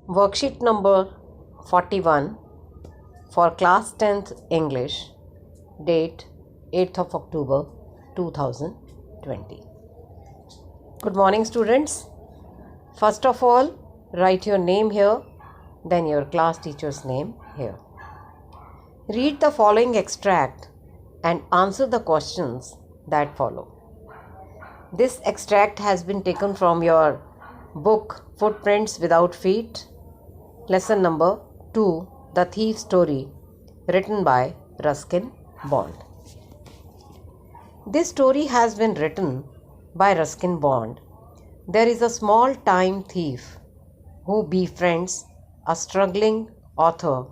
Worksheet number 41 for class 10th English, date 8th of October 2020. Good morning, students. First of all, write your name here, then your class teacher's name here. Read the following extract and answer the questions that follow. This extract has been taken from your book Footprints Without Feet, lesson number 2, The Thief Story, written by Ruskin Bond. This story has been written by Ruskin Bond. There is a small-time thief who befriends a struggling author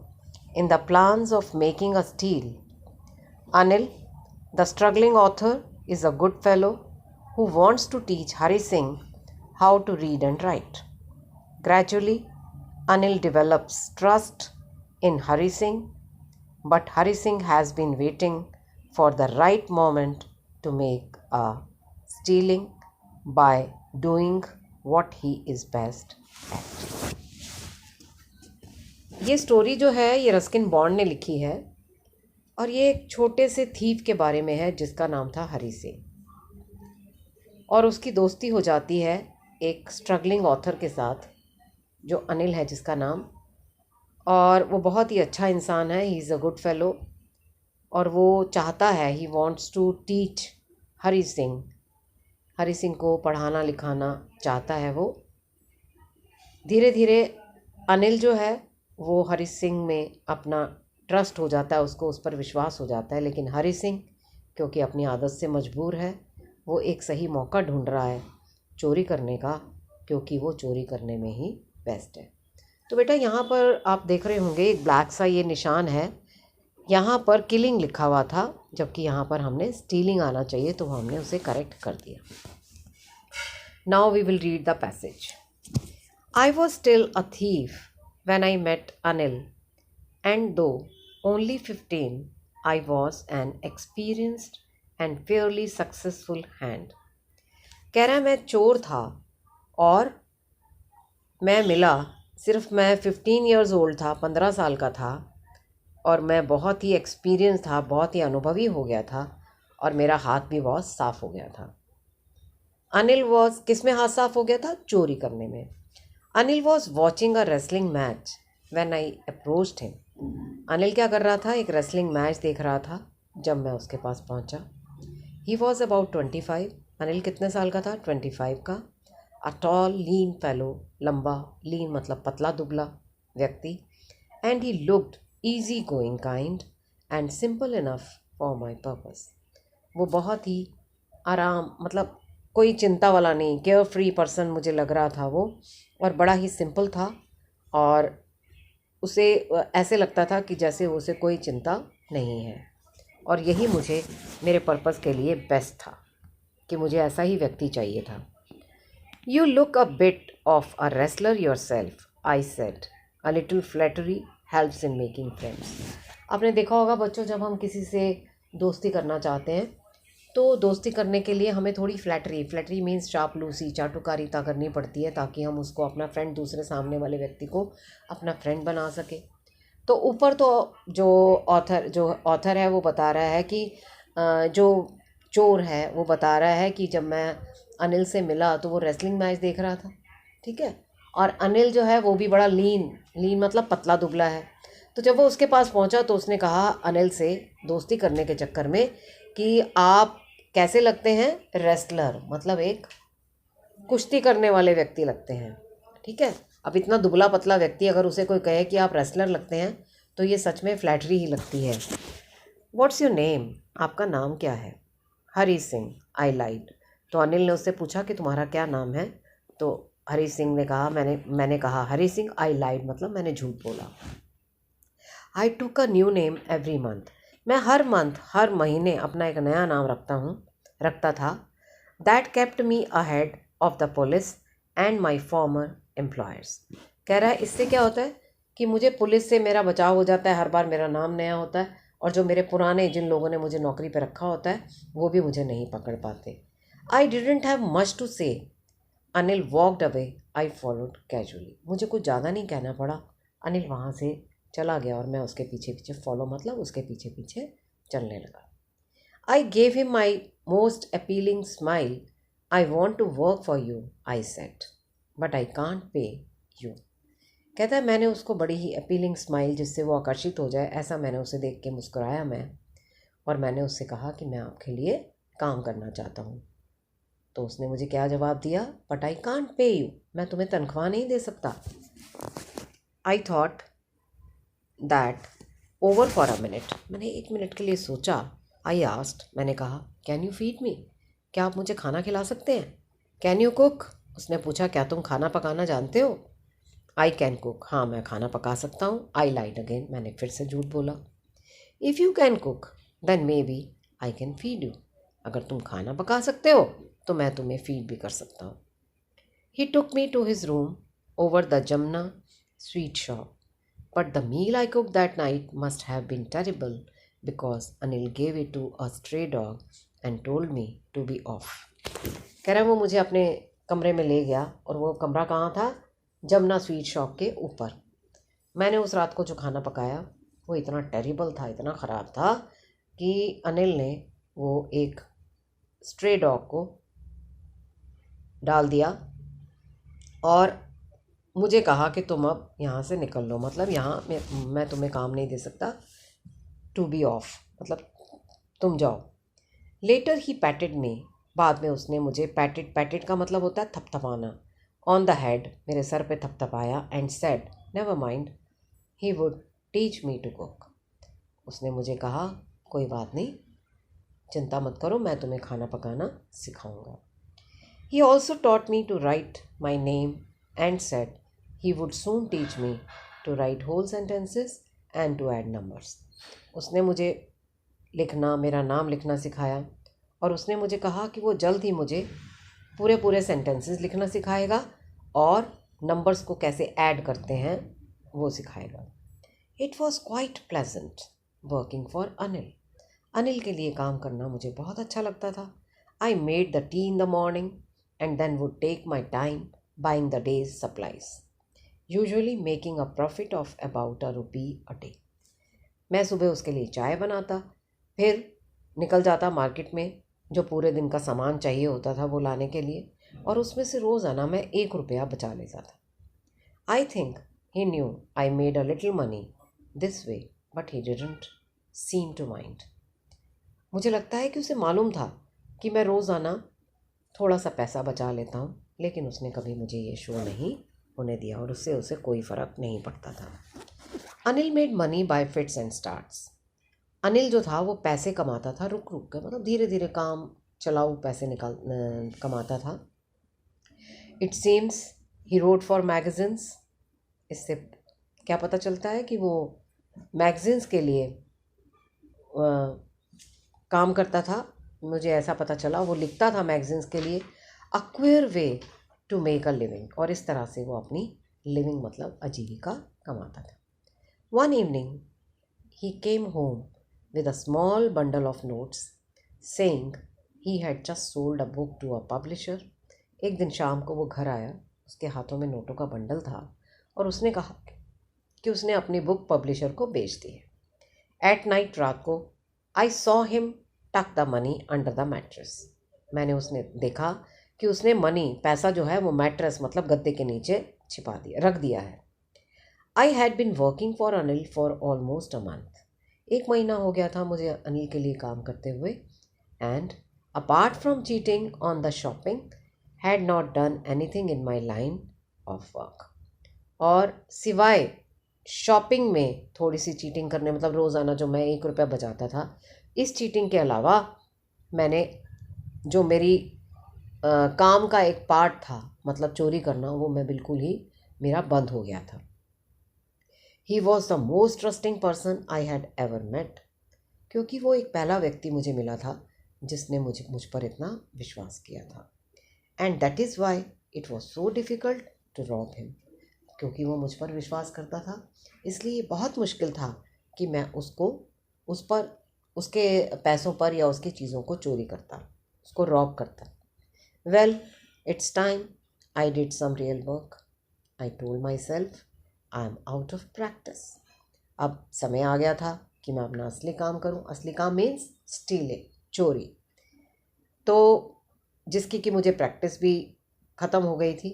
in the plans of making a steal. Anil, the struggling author, is a good fellow who wants to teach Hari Singh how to read and write. Gradually, Anil develops trust in Hari Singh, but Hari Singh has been waiting for the right moment to make a stealing by doing what he is best at. ये story जो है ये Ruskin bond ने लिखी है और ये एक छोटे से थीफ के बारे में है जिसका नाम था हरी सिंह, और उसकी दोस्ती हो जाती है एक स्ट्रगलिंग ऑथर के साथ जो अनिल है जिसका नाम, और वो बहुत ही अच्छा इंसान है. He is a good fellow और वो चाहता है, he wants to teach Hari Singh को पढ़ाना लिखाना चाहता है वो. धीरे धीरे अनिल जो है वो हरी सिंह में अपना ट्रस्ट हो जाता है, उसको उस पर विश्वास हो जाता है. लेकिन हरी सिंह क्योंकि अपनी आदत से मजबूर है, वो एक सही मौका ढूंढ रहा है चोरी करने का, क्योंकि वो चोरी करने में ही बेस्ट है. तो बेटा यहाँ पर आप देख रहे होंगे एक ब्लैक सा ये निशान है, यहाँ पर किलिंग लिखा हुआ था, जबकि यहाँ पर हमने स्टीलिंग आना चाहिए, तो हमने उसे करेक्ट कर दिया. Now we will read the passage. I was still a thief when I met Anil, and though only 15, I was an experienced and fairly successful hand. कह रहा है मैं चोर था और मैं मिला, सिर्फ मैं 15 years old था, 15 साल का था, और मैं बहुत ही एक्सपीरियंस था, बहुत ही अनुभवी हो गया था, और मेरा हाथ भी बहुत साफ़ हो गया था. अनिल वॉज, किस में हाथ साफ़ हो गया था? चोरी करने में. Anil was watching a wrestling match when I approached him. Anil क्या कर रहा था? एक रेसलिंग मैच देख रहा था जब मैं उसके पास पहुंचा. He was about 25. अनिल कितने साल का था? 25 का. अ टॉल लीन फेलो, लंबा, लीन मतलब पतला दुबला व्यक्ति. And he looked easy going kind and simple enough for my purpose. वो बहुत ही आराम, मतलब कोई चिंता वाला नहीं, केयर फ्री पर्सन मुझे लग रहा था वो, और बड़ा ही सिंपल था, और उसे ऐसे लगता था कि जैसे उसे कोई चिंता नहीं है. और यही मुझे मेरे पर्पस के लिए बेस्ट था कि मुझे ऐसा ही व्यक्ति चाहिए था. You look a bit of a wrestler your self, I said. A little flattery helps in making friends. आपने देखा होगा बच्चों, जब हम किसी से दोस्ती करना चाहते हैं तो दोस्ती करने के लिए हमें थोड़ी फ्लैटरी मीन्स चापलूसी, चाटुकारिता करनी पड़ती है, ताकि हम उसको अपना फ्रेंड, दूसरे सामने वाले व्यक्ति को अपना फ्रेंड बना सके. तो ऊपर तो जो ऑथर है वो बता रहा है कि जो चोर है वो बता रहा है कि जब मैं अनिल से मिला तो वो रेसलिंग मैच देख रहा था, ठीक है, और अनिल जो है वो भी बड़ा लीन मतलब पतला दुबला है. तो जब वो उसके पास पहुंचा तो उसने कहा अनिल से दोस्ती करने के चक्कर में कि आप कैसे लगते हैं? रेसलर मतलब एक कुश्ती करने वाले व्यक्ति लगते हैं, ठीक है. अब इतना दुबला पतला व्यक्ति अगर उसे कोई कहे कि आप रेसलर लगते हैं तो ये सच में फ्लैटरी ही लगती है. What's your name? आपका नाम क्या है? हरी सिंह. आई लाइड. तो अनिल ने उससे पूछा कि तुम्हारा क्या नाम है? तो हरी सिंह ने कहा, मैंने कहा हरी सिंह. आई लाइड मतलब मैंने झूठ बोला. I took a new name every month. मैं हर महीने अपना एक नया नाम रखता था. That kept me ahead of the police and my former employers. कह रहा है इससे क्या होता है कि मुझे पुलिस से मेरा बचाव हो जाता है, हर बार मेरा नाम नया होता है, और जो मेरे पुराने जिन लोगों ने मुझे नौकरी पर रखा होता है वो भी मुझे नहीं पकड़ पाते. I didn't have much to say. Anil walked away, I followed casually. मुझे कुछ ज़्यादा नहीं कहना पड़ा, अनिल वहाँ से चला गया और मैं उसके पीछे पीछे फॉलो मतलब उसके पीछे पीछे चलने लगा। I gave him my most appealing smile, I want to work for you, I said, but I can't pay you. कहता है मैंने उसको बड़ी ही अपीलिंग स्माइल जिससे वो आकर्षित हो जाए, ऐसा मैंने उसे देख के मुस्कुराया मैं, और मैंने उससे कहा कि मैं आपके लिए काम करना चाहता हूँ। तो उसने मुझे क्या जवाब दिया, but I can't pay you, मैं तुम्हें तनख्वाह नहीं दे सकता। I thought that over for a minute, मैंने 1 मिनट के लिए सोचा। आई आस्क्ड, मैंने कहा, कैन यू फीड मी, क्या आप मुझे खाना खिला सकते हैं। कैन यू कुक, उसने पूछा, क्या तुम खाना पकाना जानते हो। आई कैन कुक, हाँ मैं खाना पका सकता हूँ। आई लाइड अगेन, मैंने फिर से झूठ बोला। If you can cook then maybe I can feed you, अगर तुम खाना पका सकते हो तो मैं तुम्हें फीड भी कर सकता हूँ। He took me to his room over the Jamuna sweet shop, but the meal I cooked that night must have been terrible because Anil gave it to a stray dog and told me to be off. कह रहा है वो मुझे अपने कमरे में ले गया, और वो कमरा कहाँ था, जमुना स्वीट शॉप के ऊपर। मैंने उस रात को जो खाना पकाया वो इतना टेरिबल था, इतना ख़राब था कि अनिल ने वो एक स्ट्रे डॉग को डाल दिया और मुझे कहा कि तुम अब यहाँ से निकल लो, मतलब यहाँ मैं तुम्हें काम नहीं दे सकता, टू बी ऑफ मतलब तुम जाओ। लेटर ही पैटेड मी, बाद में उसने मुझे पैटेड का मतलब होता है थपथपाना, ऑन द हेड, मेरे सर पे थपथपाया, and said never mind he would teach me to cook. उसने मुझे कहा कोई बात नहीं, चिंता मत करो, मैं तुम्हें खाना पकाना सिखाऊंगा। He also taught me to write my name and said he would soon teach me to write whole sentences and to add numbers. उसने मुझे लिखना, मेरा नाम लिखना सिखाया, और उसने मुझे कहा कि वो जल्द ही मुझे पूरे पूरे सेंटेंसेस लिखना सिखाएगा और नंबर्स को कैसे ऐड करते हैं वो सिखाएगा। It was quite pleasant working for Anil. Anil के लिए काम करना मुझे बहुत अच्छा लगता था। I made the tea in the morning and then would take my time buying the day's supplies, usually making a profit of about ₹1 a day. मैं सुबह उसके लिए चाय बनाता, फिर निकल जाता मार्केट में, जो पूरे दिन का सामान चाहिए होता था वो लाने के लिए, और उसमें से रोज़ाना मैं ₹1 बचा लेता था। I think he knew I made a little money this way but he didn't seem to mind. मुझे लगता है कि उसे मालूम था कि मैं रोज़ाना थोड़ा सा पैसा बचा लेता हूँ, लेकिन उसने कभी मुझे ये शो नहीं होने दिया और उससे उसे कोई फ़र्क नहीं पड़ता था। Anil made money by fits and starts. Anil जो था वो पैसे कमाता था रुक रुक कर, मतलब धीरे धीरे काम चलाऊ पैसे कमाता था। It seems he road for magazines. इससे क्या पता चलता है कि वो मैगजीन्स के लिए काम करता था। मुझे ऐसा पता चला वो लिखता था मैगजीन्स के लिए, a queer way to make a living, और इस तरह से वो अपनी लिविंग मतलब आजीविका कमाता था। One evening he came home with a small bundle of notes saying he had just sold a book to a publisher. एक दिन शाम को वो घर आया, उसके हाथों में नोटों का बंडल था और उसने कहा कि उसने अपनी बुक पब्लिशर को बेच दी है। एट नाइट, रात को, आई सॉ हिम टक the money under the mattress. मैंने उसने देखा कि उसने मनी पैसा जो है वो मैट्रेस मतलब गद्दे के नीचे छिपा दिया, रख दिया है। I had been working for Anil for almost a month. 1 महीना हो गया था मुझे अनिल के लिए काम करते हुए, and apart from cheating on the shopping had not done anything in my line of work. और सिवाय शॉपिंग में थोड़ी सी चीटिंग करने, मतलब रोज़ाना जो मैं ₹1 बचाता था, इस चीटिंग के अलावा मैंने जो मेरी काम का एक पार्ट था मतलब चोरी करना, वो मैं बिल्कुल ही मेरा बंद हो गया था। He was the most trusting person I had ever met, क्योंकि वो एक पहला व्यक्ति मुझे मिला था जिसने मुझ पर इतना विश्वास किया था। And that is why it was so difficult to rob him, क्योंकि वो मुझ पर विश्वास करता था, इसलिए बहुत मुश्किल था कि मैं उस पर उसके पैसों पर या उसकी चीज़ों को चोरी करता, उसको रॉब करता। Well, it's time I did some real work. I told myself I am out of practice. अब समय आ गया था कि मैं अपना असली काम करूं. असली काम मीन्स स्टीलिंग, चोरी. तो जिसकी कि मुझे प्रैक्टिस भी ख़त्म हो गई थी.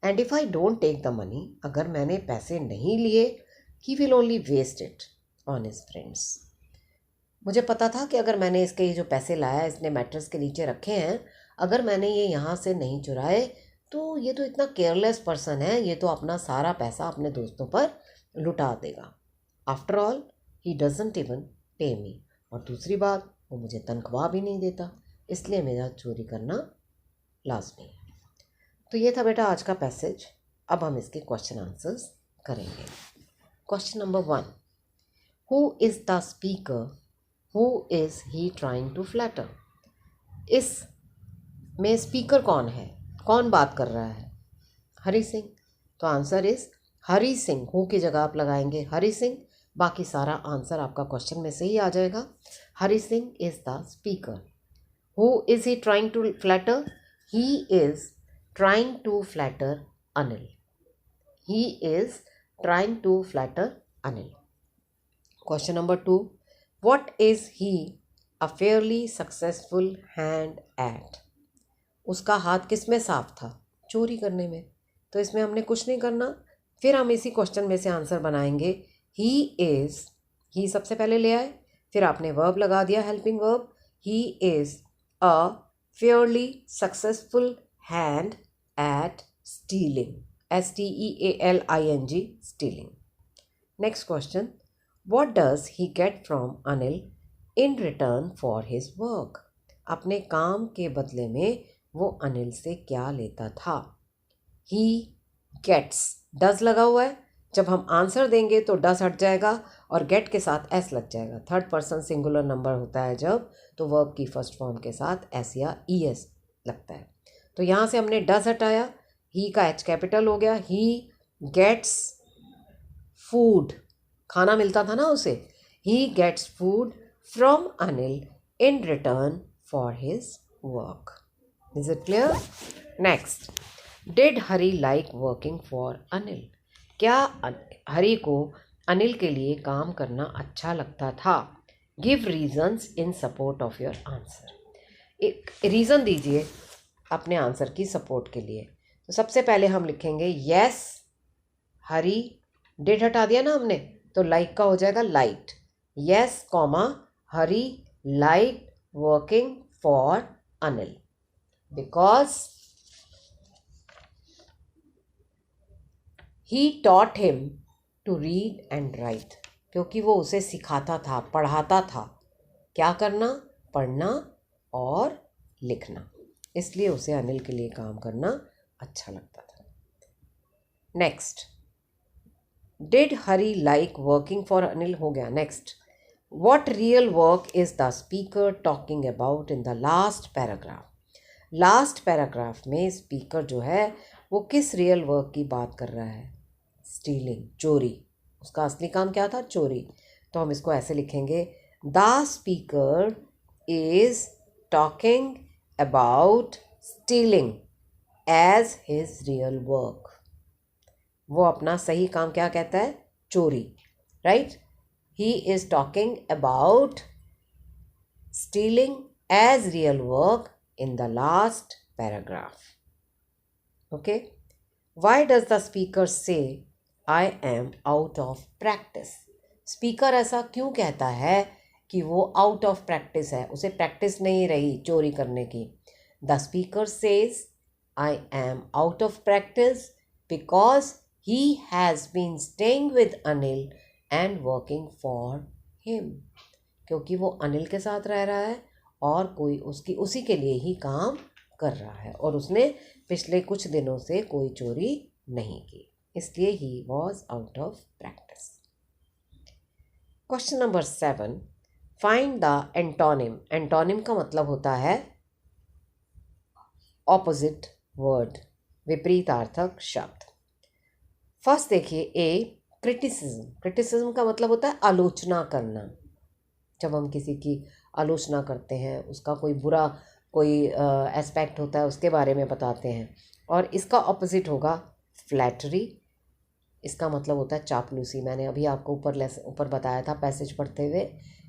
And if I don't take the money, अगर मैंने पैसे नहीं लिए, he will only waste it on his friends. मुझे पता था कि अगर मैंने इसके ये जो पैसे लाया, इसने मैट्रेस के नीचे रखे हैं, अगर मैंने ये यहाँ से नहीं चुराए तो ये तो इतना केयरलेस पर्सन है, ये तो अपना सारा पैसा अपने दोस्तों पर लुटा देगा. After all he doesn't even पे मी. और दूसरी बात, वो मुझे तनख्वाह भी नहीं देता, इसलिए मेरा चोरी करना लाजमी है. तो ये था बेटा आज का पैसेज. अब हम इसके क्वेश्चन आंसर्स करेंगे. Question number 1, who is the speaker, who is he trying to flatter. इस में स्पीकर कौन है, कौन बात कर रहा है? हरी सिंह. तो answer is Hari Singh. Who की जगह आप लगाएंगे हरी सिंह, बाकी सारा आंसर आपका क्वेश्चन में से ही आ जाएगा. Hari Singh is the speaker. Who is he trying to flatter? He is trying to flatter Anil. He is trying to flatter Anil. Question number 2, what is he a fairly successful hand at. उसका हाथ किस में साफ था? चोरी करने में. तो इसमें हमने कुछ नहीं करना, फिर हम इसी क्वेश्चन में से आंसर बनाएंगे. ही इज़, ही सबसे पहले ले आए, फिर आपने वर्ब लगा दिया, helping verb. He is a fairly successful hand eight stealing. STEALING, stealing. Next question, what does he get from Anil in return for his work. अपने काम के बदले में वो अनिल से क्या लेता था? ही गेट्स, डज लगा हुआ है. जब हम आंसर देंगे तो डज हट जाएगा और गेट के साथ एस लग जाएगा. थर्ड पर्सन सिंगुलर नंबर होता है जब, तो वर्ब की फर्स्ट फॉर्म के साथ एस या ES लगता है. तो यहाँ से हमने डज हटाया, ही का H कैपिटल हो गया. ही गेट्स फूड, खाना मिलता था ना उसे. He gets food from Anil in return for his work. Is it clear? Next, did Hari like working for Anil? क्या हरी को अनिल के लिए काम करना अच्छा लगता था? Give reasons in support of your answer. एक रीज़न दीजिए अपने आंसर की सपोर्ट के लिए. तो सबसे पहले हम लिखेंगे yes, हरी, डिड हटा दिया ना हमने, तो लाइक का हो जाएगा light. yes, comma, Hari like working for Anil because he taught him to read and write. क्योंकि वो उसे सिखाता था, पढ़ाता था क्या करना, पढ़ना और लिखना, इसलिए उसे अनिल के लिए काम करना अच्छा लगता था. Next, did Hari like working for Anil हो गया. Next, what real work is the speaker talking about in the last paragraph. Last paragraph में स्पीकर जो है वो किस रियल वर्क की बात कर रहा है? स्टीलिंग, चोरी. उसका असली काम क्या था? चोरी. तो हम इसको ऐसे लिखेंगे, the speaker is talking about stealing as his real work. वो अपना सही काम क्या कहता है? चोरी. Right. He is talking about stealing as real work in the last paragraph. Okay. Why does the speaker say I am out of practice? Speaker ऐसा क्यों कहता है कि वो out of practice है, उसे practice नहीं रही चोरी करने की? The speaker says I am out of practice because he has been staying with Anil and working for him. क्योंकि वो अनिल के साथ रह रहा है और कोई उसी के लिए ही काम कर रहा है और उसने पिछले कुछ दिनों से कोई चोरी नहीं की, इसलिए he was out of practice. Question number 7, find the antonym. Antonym का मतलब होता है ऑपोजिट वर्ड, विपरीतार्थक शब्द. फर्स्ट देखिए, ए, क्रिटिसिज्म. क्रिटिसिज्म का मतलब होता है आलोचना करना. जब हम किसी की आलोचना करते हैं, उसका कोई बुरा कोई एस्पेक्ट होता है उसके बारे में बताते हैं, और इसका ऑपोजिट होगा फ्लैटरी। इसका मतलब होता है चापलूसी। मैंने अभी आपको ऊपर बताया था पैसेज पढ़ते हुए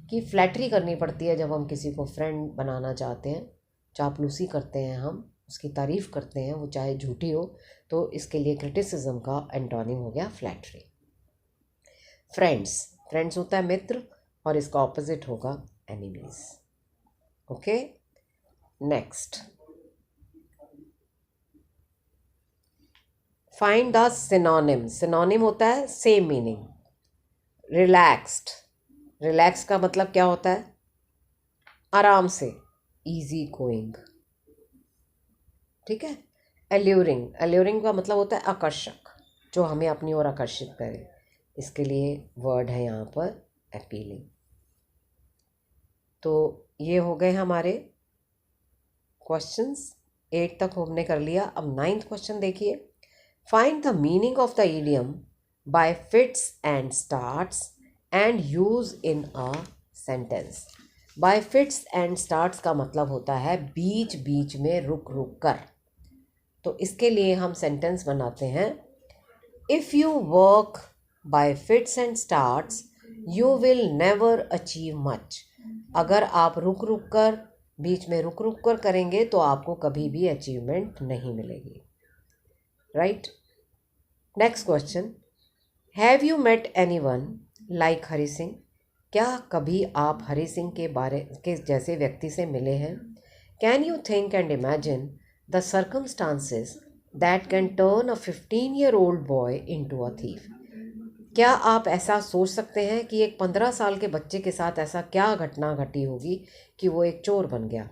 कि फ्लैटरी करनी पड़ती है जब हम किसी को फ्रेंड बनाना चाहते हैं, चापलूसी करते हैं, हम उसकी तारीफ़ करते हैं, वो चाहे झूठी हो। तो इसके लिए क्रिटिसिज्म का एंटोनिम हो गया फ्लैटरी। फ्रेंड्स, फ्रेंड्स होता है मित्र, और इसका ऑपोजिट होगा enemies. Okay, next, find the synonym. Synonym होता है सेम मीनिंग। रिलैक्स्ड, रिलैक्स का मतलब क्या होता है? आराम से, इजी गोइंग, ठीक है। एल्यूरिंग, एल्यूरिंग का मतलब होता है आकर्षक, जो हमें अपनी ओर आकर्षित करे। इसके लिए वर्ड है यहाँ पर अपीलिंग। तो ये हो गए हमारे क्वेश्चंस। 8 तक हमने कर लिया। अब 9th क्वेश्चन देखिए। Find the meaning of the idiom bye fits and starts and use in a sentence. Bye fits and starts का मतलब होता है बीच बीच में रुक रुक कर। तो इसके लिए हम सेंटेंस बनाते हैं, if you work by fits and starts you will never achieve much. अगर आप रुक रुक कर, बीच में रुक रुक कर करेंगे तो आपको कभी भी अचीवमेंट नहीं मिलेगी। Right. Next question, have you met anyone like Hari Singh. क्या कभी आप हरि सिंह के जैसे व्यक्ति से मिले हैं? Can you think and imagine the circumstances that can turn a 15-year-old boy into a thief. क्या आप ऐसा सोच सकते हैं कि एक 15 साल के बच्चे के साथ ऐसा क्या घटना घटी होगी कि वो एक चोर बन गया?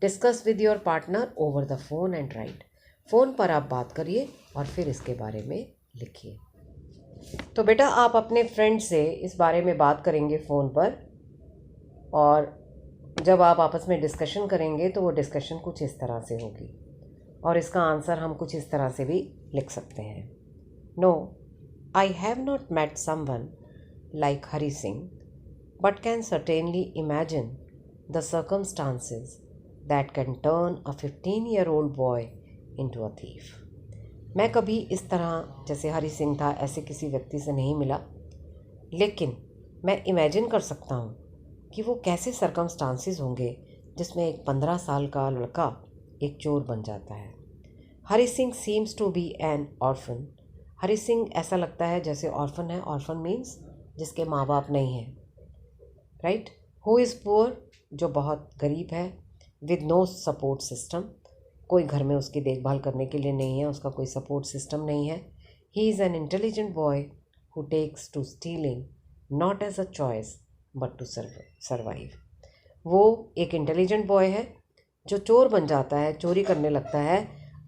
Discuss with your partner over the phone and right. Phone पर आप बात करिए और फिर इसके बारे में लिखिए। तो बेटा, आप अपने फ्रेंड से इस बारे में बात करेंगे फ़ोन पर, और जब आप आपस में डिस्कशन करेंगे तो वो डिस्कशन कुछ इस तरह से होगी, और इसका आंसर हम कुछ इस तरह से भी लिख सकते हैं। No, I have not met someone like Hari Singh, but can certainly imagine the circumstances that can turn a 15-year-old boy into a thief. मैं कभी इस तरह जैसे हरि सिंह था ऐसे किसी व्यक्ति से नहीं मिला, लेकिन मैं इमेजिन कर सकता हूँ कि वो कैसे सर्कमस्टांसेस होंगे जिसमें एक 15 साल का लड़का एक चोर बन जाता है। Hari Singh seems to be an orphan. Hari Singh ऐसा लगता है जैसे ऑर्फन है। ऑर्फन मीन्स जिसके माँ बाप नहीं हैं। राइट। हु इज़ पुअर, जो बहुत गरीब है। विद नो सपोर्ट सिस्टम, कोई घर में उसकी देखभाल करने के लिए नहीं है, उसका कोई सपोर्ट सिस्टम नहीं है। He is an intelligent boy who takes to stealing not as a choice but to survive. वो एक इंटेलिजेंट बॉय है जो चोर बन जाता है, चोरी करने लगता है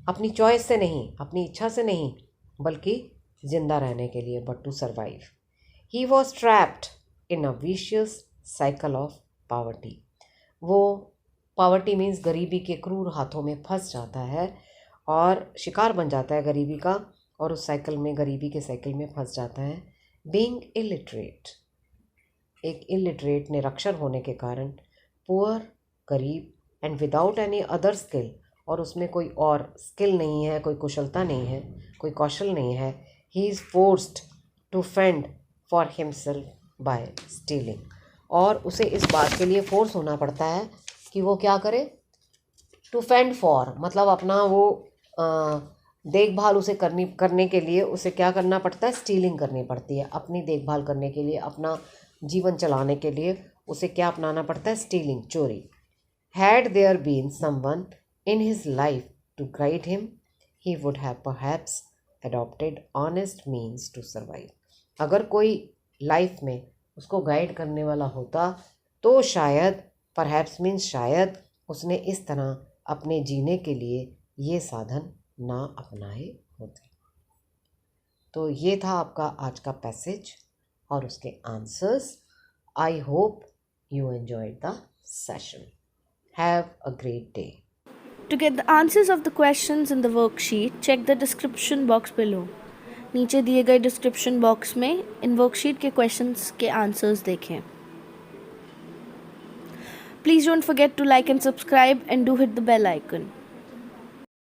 अपनी चॉइस से नहीं, अपनी इच्छा से नहीं, बल्कि जिंदा रहने के लिए, but to survive. He was trapped in a vicious cycle of poverty. वो पॉवर्टी मीन्स गरीबी के क्रूर हाथों में फंस जाता है और शिकार बन जाता है गरीबी का, और उस साइकिल में, गरीबी के साइकिल में फंस जाता है। बीइंग इलिटरेट, एक इलिटरेट निरक्षर होने के कारण, पुअर गरीब, and without any other skill, और उसमें कोई और स्किल नहीं है, कोई कुशलता नहीं है, कोई कौशल नहीं है। He is forced to fend for himself by stealing, और उसे इस बात के लिए फोर्स होना पड़ता है कि वो क्या करे। टू फेंड फॉर मतलब अपना वो देखभाल उसे करने के लिए उसे क्या करना पड़ता है? स्टीलिंग करनी पड़ती है। अपनी देखभाल करने के लिए, अपना जीवन चलाने के लिए उसे क्या अपनाना पड़ता है? स्टीलिंग, चोरी। Had there been someone in his life to guide him, he would have perhaps adopted honest means to survive. अगर कोई लाइफ में उसको गाइड करने वाला होता तो शायद, परहैप्स मीन्स शायद, उसने इस तरह अपने जीने के लिए ये साधन ना अपनाए होते। तो ये था आपका आज का पैसेज और उसके answers. I hope you enjoyed the session. Have a great day. To get the answers of the questions in the worksheet, check the description box below. नीचे दिए गए डिस्क्रिप्शन बॉक्स में इन वर्कशीट के questions के answers देखें. Please don't forget to like and subscribe and do hit the bell icon.